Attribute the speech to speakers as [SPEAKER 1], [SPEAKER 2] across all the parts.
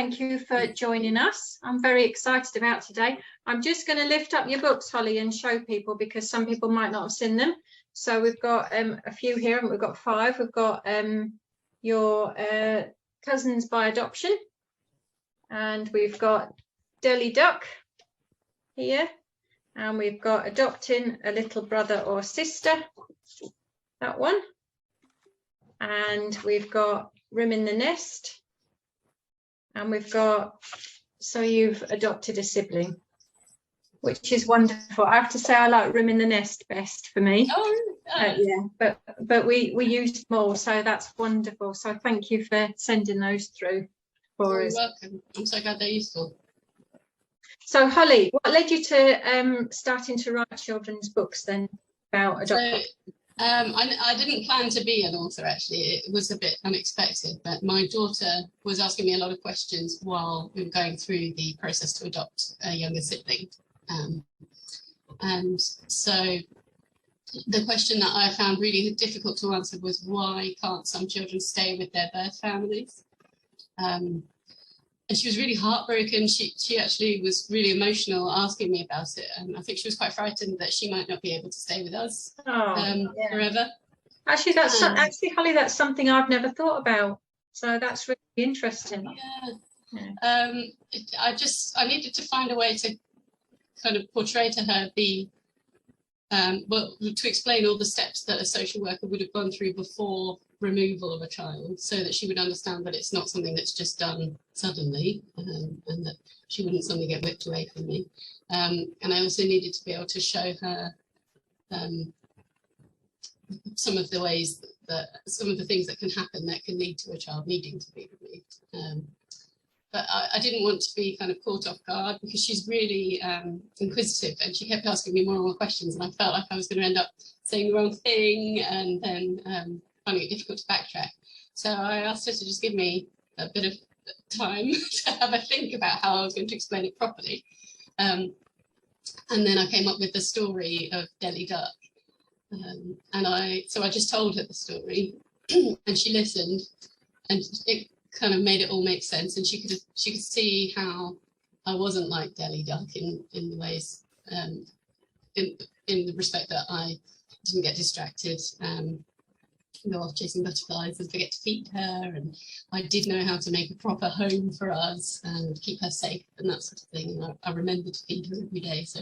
[SPEAKER 1] thank you for joining us. I'm very excited about today. I'm just going to lift up your books, Holly, and show people, because some people might not have seen them. So we've got a few here, and we've got 5. We've got your Cousins by Adoption, and we've got Deli Duck here, and we've got Adopting a Little Brother or Sister, that one, and we've got Room in the Nest, and we've got So You've Adopted a Sibling, which is wonderful. I have to say I like Room in the Nest best for me. Yeah, but we used more, so that's wonderful. So thank you for sending those through for us.
[SPEAKER 2] You're welcome. I'm so glad they're useful.
[SPEAKER 1] So Holly, what led you to starting to write children's books then about adoption?
[SPEAKER 2] I didn't plan to be an author, actually. It was a bit unexpected, but my daughter was asking me a lot of questions while we were going through the process to adopt a younger sibling. And so the question that I found really difficult to answer was, why can't some children stay with their birth families? And she was really heartbroken. She actually was really emotional asking me about it. And I think she was quite frightened that she might not be able to stay with us forever.
[SPEAKER 1] Actually, Holly, that's something I've never thought about. So that's really interesting.
[SPEAKER 2] Yeah. I needed to find a way to kind of portray to her to explain all the steps that a social worker would have gone through before removal of a child, so that she would understand that it's not something that's just done suddenly, and that she wouldn't suddenly get whipped away from me. And I also needed to be able to show her some of the ways some of the things that can happen that can lead to a child needing to be removed. But I didn't want to be kind of caught off guard, because she's really inquisitive, and she kept asking me more and more questions, and I felt like I was going to end up saying the wrong thing and then finding it difficult to backtrack. So I asked her to just give me a bit of time to have a think about how I was going to explain it properly. And then I came up with the story of Deli Duck. So I just told her the story, and she listened, and it kind of made it all make sense, and she could see how I wasn't like Deli Duck in the ways, in the respect that I didn't get distracted, go off chasing butterflies and forget to feed her, and I did know how to make a proper home for us and keep her safe and that sort of thing, and I remembered to feed her every day, so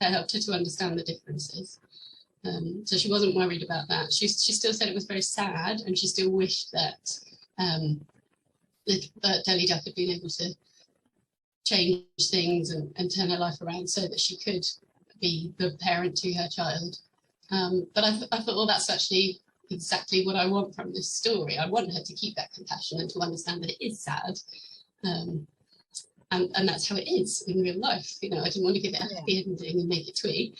[SPEAKER 2] that helped her to understand the differences. So she wasn't worried about that. She still said it was very sad, and she still wished that Deli Duck had been able to change things and turn her life around so that she could be the parent to her child. But I thought, well, that's actually exactly what I want from this story. I want her to keep that compassion and to understand that it is sad. And that's how it is in real life. You know, I didn't want to give it a happy ending and make it twee,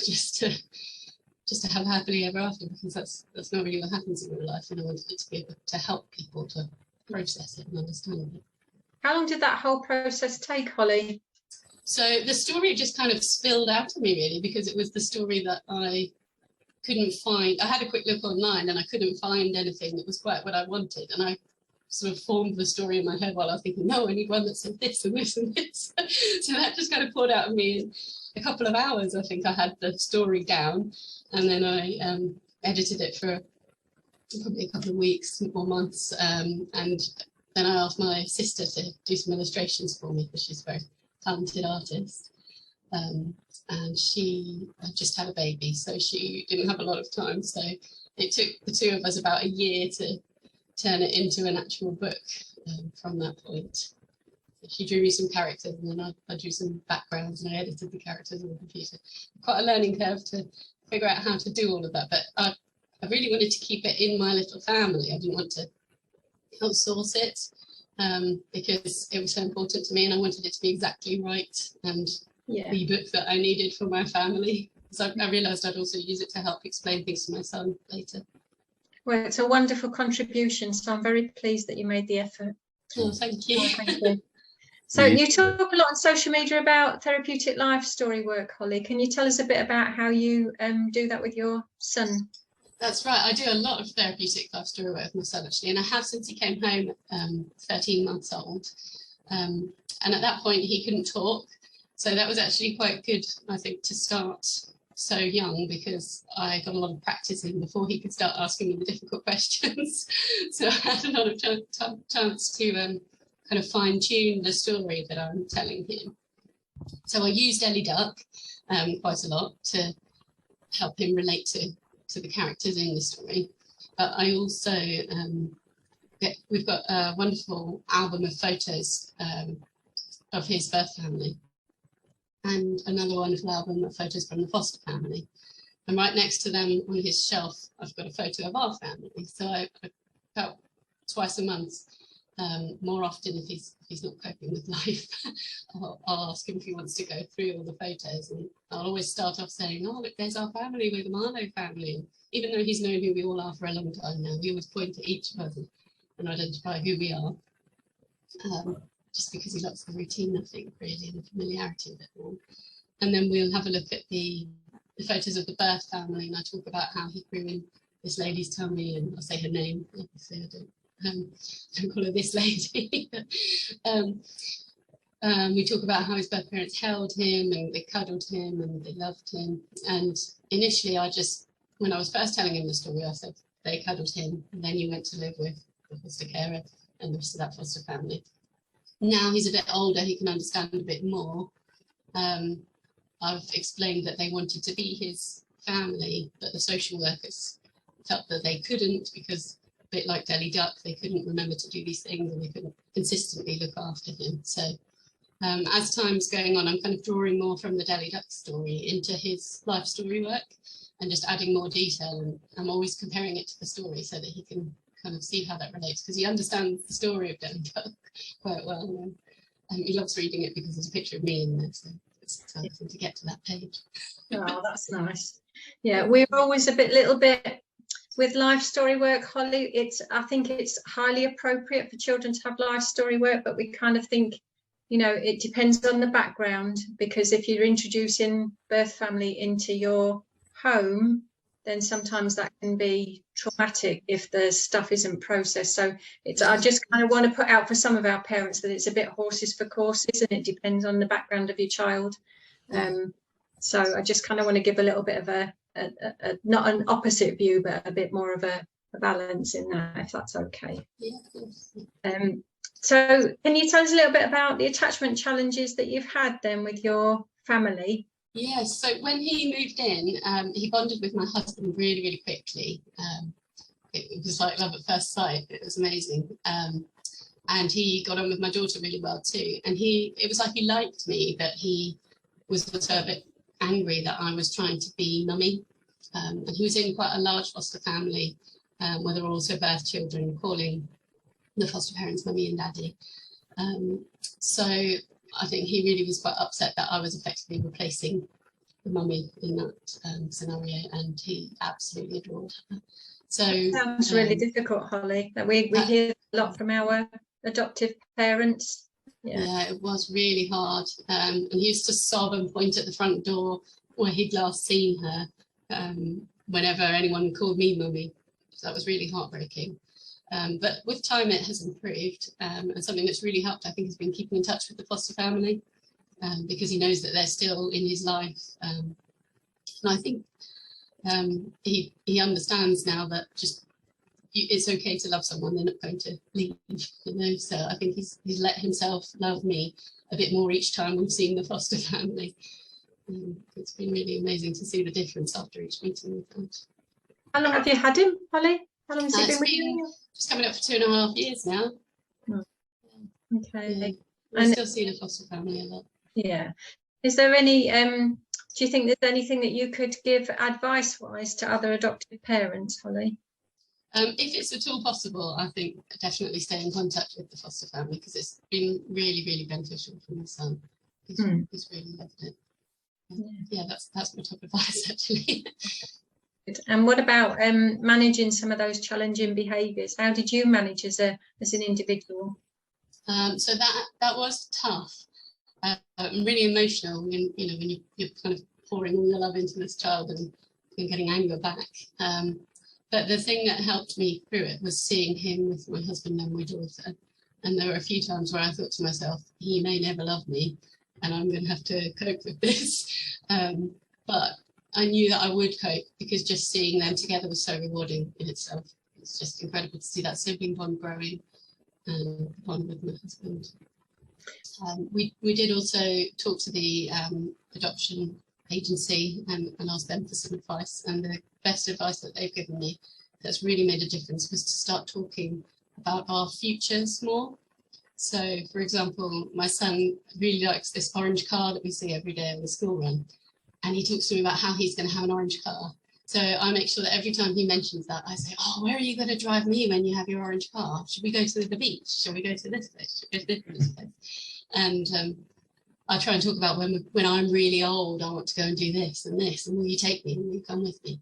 [SPEAKER 2] just to have happily ever after, because that's not really what happens in real life, and I wanted it to be able to help people to process it and understand it.
[SPEAKER 1] How long did that whole process take, Holly?
[SPEAKER 2] So the story just kind of spilled out of me, really, because it was the story that I couldn't find. I had a quick look online and I couldn't find anything that was quite what I wanted, and I sort of formed the story in my head while I was thinking, no, I need one that said this and this and this. So that just kind of poured out of me in a couple of hours. I think I had the story down, and then I edited it for probably a couple of weeks or months, and then I asked my sister to do some illustrations for me, because she's a very talented artist, and she just had a baby, so she didn't have a lot of time, so it took the two of us about a year to turn it into an actual book from that point. She drew me some characters, and then I drew some backgrounds, and I edited the characters on the computer. Quite a learning curve to figure out how to do all of that, but I really wanted to keep it in my little family. I didn't want to outsource it, because it was so important to me, and I wanted it to be exactly right and the book that I needed for my family. So I realised I'd also use it to help explain things to my son later.
[SPEAKER 1] Well, it's a wonderful contribution, so I'm very pleased that you made the effort.
[SPEAKER 2] Oh, thank you.
[SPEAKER 1] Oh, thank you. So you talk a lot on social media about therapeutic life story work, Holly. Can you tell us a bit about how you do that with your son?
[SPEAKER 2] That's right. I do a lot of therapeutic life story work with my son, actually, and I have since he came home, 13 months old. And at that point, he couldn't talk. So that was actually quite good, I think, to start so young, because I got a lot of practice in before he could start asking me the difficult questions. So I had a lot of chance to kind of fine tune the story that I'm telling him. So I used Ellie Duck quite a lot to help him relate to the characters in the story. But I also, we've got a wonderful album of photos of his birth family, and another wonderful album of photos from the foster family. And right next to them on his shelf, I've got a photo of our family. So I about twice a month, more often if he's not coping with life, I'll ask him if he wants to go through all the photos. And I'll always start off saying, oh, look, there's our family, we're the Marlow family. And even though he's known who we all are for a long time now, we always point to each of us and identify who we are. Just because he likes the routine, I think, really, and the familiarity of it all. And then we'll have a look at the photos of the birth family, and I talk about how he grew in this lady's tummy, and I'll say her name, obviously I don't call her this lady. We talk about how his birth parents held him, and they cuddled him, and they loved him. And initially, when I was first telling him the story, I said they cuddled him, and then you went to live with the foster carer and the rest of that foster family. Now he's a bit older, he can understand a bit more. I've explained that they wanted to be his family, but the social workers felt that they couldn't, because a bit like Ellie Duck, they couldn't remember to do these things, and they couldn't consistently look after him. So as time's going on, I'm kind of drawing more from the Ellie Duck story into his life story work and just adding more detail. And I'm always comparing it to the story so that he can kind of see how that relates, because he understands the story of Ellie Duck quite well. And he loves reading it because there's a picture of me in there, so it's exciting to get to that page.
[SPEAKER 1] Oh, that's nice. Yeah, we're always a little bit with life story work, Holly. I think it's highly appropriate for children to have life story work, but we kind of think, it depends on the background, because if you're introducing birth family into your home, then sometimes that can be traumatic if the stuff isn't processed. So I just kind of want to put out for some of our parents that it's a bit horses for courses, and it depends on the background of your child. So I just kind of want to give a little bit of a not an opposite view, but a bit more of a balance in that, if that's okay.
[SPEAKER 2] Yeah.
[SPEAKER 1] So can you tell us a little bit about the attachment challenges that you've had then with your family?
[SPEAKER 2] Yes, so when he moved in, he bonded with my husband really, really quickly. It was like love at first sight. It was amazing. And he got on with my daughter really well too. And it was like he liked me, but he was also a bit angry that I was trying to be mummy. And he was in quite a large foster family, where there were also birth children, calling the foster parents mummy and daddy. So I think he really was quite upset that I was effectively replacing the mummy in that scenario, and he absolutely adored her. So
[SPEAKER 1] sounds really difficult, Holly. That we hear a lot from our adoptive parents.
[SPEAKER 2] Yeah, it was really hard. And he used to sob and point at the front door where he'd last seen her whenever anyone called me mummy. So that was really heartbreaking. But with time, it has improved. And something that's really helped, I think, has been keeping in touch with the foster family, because he knows that they're still in his life. And I think he understands now that it's okay to love someone, they're not going to leave, So I think he's let himself love me a bit more each time we've seen the foster family. It's been really amazing to see the difference after each meeting we've had.
[SPEAKER 1] How long have you had him, Holly? How long has he been with you?
[SPEAKER 2] Just coming up for 2.5 years now.
[SPEAKER 1] Okay.
[SPEAKER 2] Yeah. I still see the foster family a lot.
[SPEAKER 1] Yeah. Is there any, do you think there's anything that you could give advice-wise to other adoptive parents, Holly?
[SPEAKER 2] If it's at all possible, I think definitely stay in contact with the foster family, because it's been really, really beneficial for my son. He's really loved it. Yeah, that's my top advice, actually.
[SPEAKER 1] And what about managing some of those challenging behaviours? How did you manage as an individual?
[SPEAKER 2] So that was tough, and really emotional. When you're kind of pouring all your love into this child and getting anger back. But the thing that helped me through it was seeing him with my husband and my daughter. And there were a few times where I thought to myself, he may never love me and I'm going to have to cope with this. But I knew that I would cope, because just seeing them together was so rewarding in itself. It's just incredible to see that sibling bond growing, and the bond with my husband. We did also talk to the adoption agency and ask them for some advice. And the best advice that they've given me that's really made a difference was to start talking about our futures more. So, for example, my son really likes this orange car that we see every day on the school run. And he talks to me about how he's going to have an orange car. So I make sure that every time he mentions that, I say, oh, where are you going to drive me when you have your orange car? Should we go to the beach? Shall we go to this place? Should we go to this place? And I try and talk about when I'm really old, I want to go and do this, and will you take me? Will you come with me?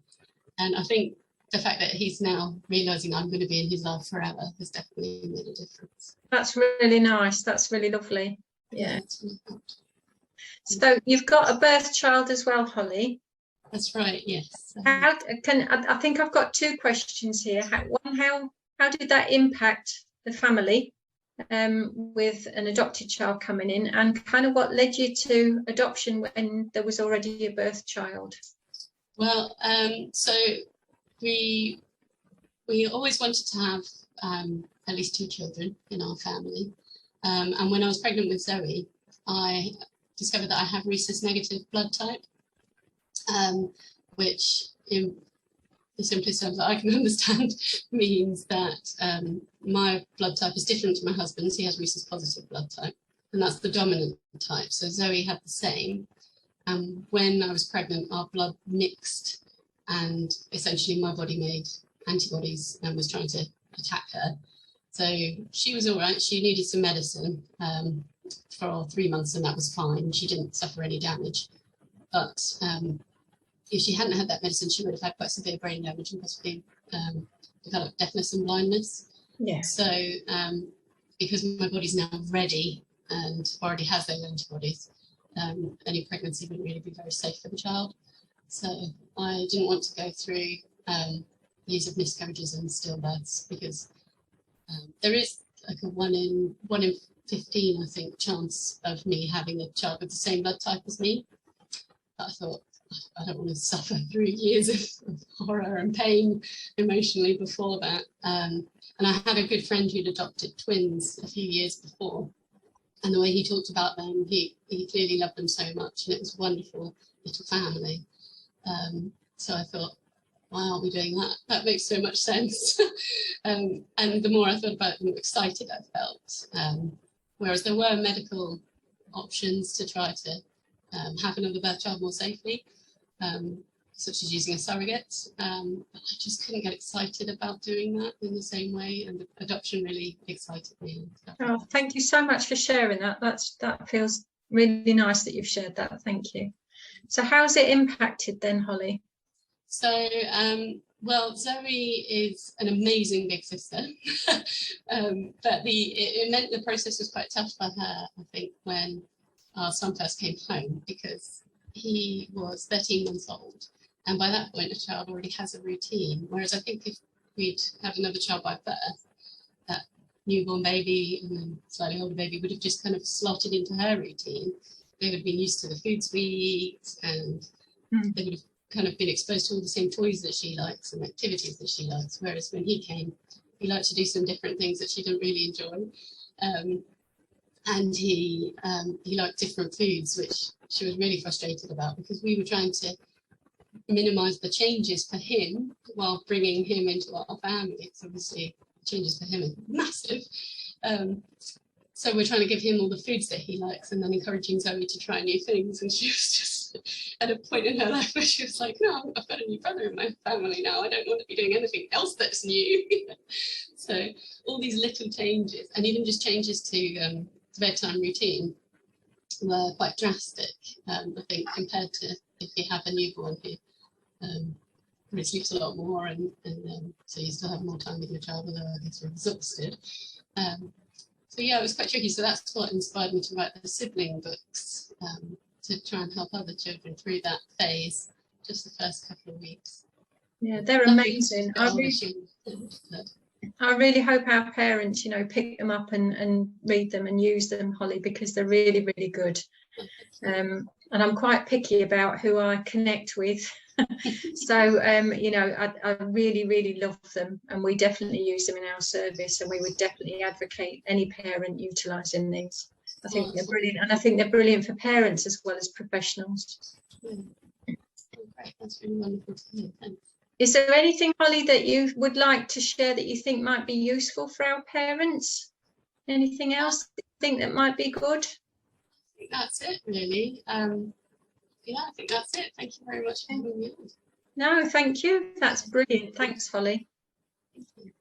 [SPEAKER 2] And I think the fact that he's now realising I'm going to be in his life forever has definitely made a difference.
[SPEAKER 1] That's really nice. That's really lovely. Yeah.
[SPEAKER 2] Really helped.
[SPEAKER 1] So you've got a birth child as well, Holly.
[SPEAKER 2] That's right, yes.
[SPEAKER 1] I think I've got two questions here. How did that impact the family with an adopted child coming in, and kind of what led you to adoption when there was already a birth child?
[SPEAKER 2] Well, so we always wanted to have at least 2 children in our family. And when I was pregnant with Zoe, I discovered that I have rhesus negative blood type, which in the simplest terms that I can understand means that my blood type is different to my husband's. He has rhesus positive blood type, and that's the dominant type. So Zoe had the same. When I was pregnant, our blood mixed, and essentially my body made antibodies and was trying to attack her. So she was all right. She needed some medicine for 3 months, and that was fine. She didn't suffer any damage. But if she hadn't had that medicine, she would have had quite severe brain damage and possibly developed deafness and blindness.
[SPEAKER 1] Yeah.
[SPEAKER 2] So because my body's now ready and already has those antibodies, any pregnancy wouldn't really be very safe for the child. So I didn't want to go through years of miscarriages and stillbirths, because there is like a 1 in 15, I think, chance of me having a child with the same blood type as me. But I thought, I don't want to suffer through years of horror and pain emotionally before that. And I had a good friend who'd adopted twins a few years before. And the way he talked about them, he clearly loved them so much. And it was a wonderful little family. So I thought, why aren't we doing that? That makes so much sense. And the more I thought about it, the more excited I felt. Whereas there were medical options to try to have another birth child more safely, such as using a surrogate. But I just couldn't get excited about doing that in the same way, and adoption really excited me.
[SPEAKER 1] Oh, thank you so much for sharing that. That feels really nice that you've shared that. Thank you. So how's it impacted then, Holly?
[SPEAKER 2] So, well, Zoe is an amazing big sister, but it meant the process was quite tough for her, I think, when our son first came home, because he was 13 months old, and by that point a child already has a routine, whereas I think if we'd had another child by birth, that newborn baby and then slightly older baby would have just kind of slotted into her routine. They would have been used to the foods we eat, and they would have kind of been exposed to all the same toys that she likes and activities that she likes, whereas when he came, he liked to do some different things that she didn't really enjoy. And he liked different foods, which she was really frustrated about, because we were trying to minimise the changes for him while bringing him into our family. It's obviously changes for him are massive. So we're trying to give him all the foods that he likes, and then encouraging Zoe to try new things. And she was just at a point in her life where she was like, no, I've got a new brother in my family now. I don't want to be doing anything else that's new. So all these little changes, and even just changes to the bedtime routine, were quite drastic, I think, compared to if you have a newborn who sleeps a lot more, and so you still have more time with your child, although I guess you're exhausted. So yeah, it was quite tricky. So that's what inspired me to write the sibling books, to try and help other children through that phase, just the first couple of weeks.
[SPEAKER 1] Yeah, they're amazing. I really hope our parents, you know, pick them up and read them and use them, Holly, because they're really, really good. And I'm quite picky about who I connect with. So, you know, I really, really love them, and we definitely use them in our service, and we would definitely advocate any parent utilising these. I think they're brilliant, and I think they're brilliant for parents as well as professionals.
[SPEAKER 2] Great, that's really wonderful to hear. Thanks.
[SPEAKER 1] Is there anything, Holly, that you would like to share that you think might be useful for our parents? Anything else that you think that might be good?
[SPEAKER 2] I think that's it, really. Yeah, I think that's it. Thank you very much for having me on.
[SPEAKER 1] No, thank you. That's brilliant. Thanks, Holly.
[SPEAKER 2] Thank you.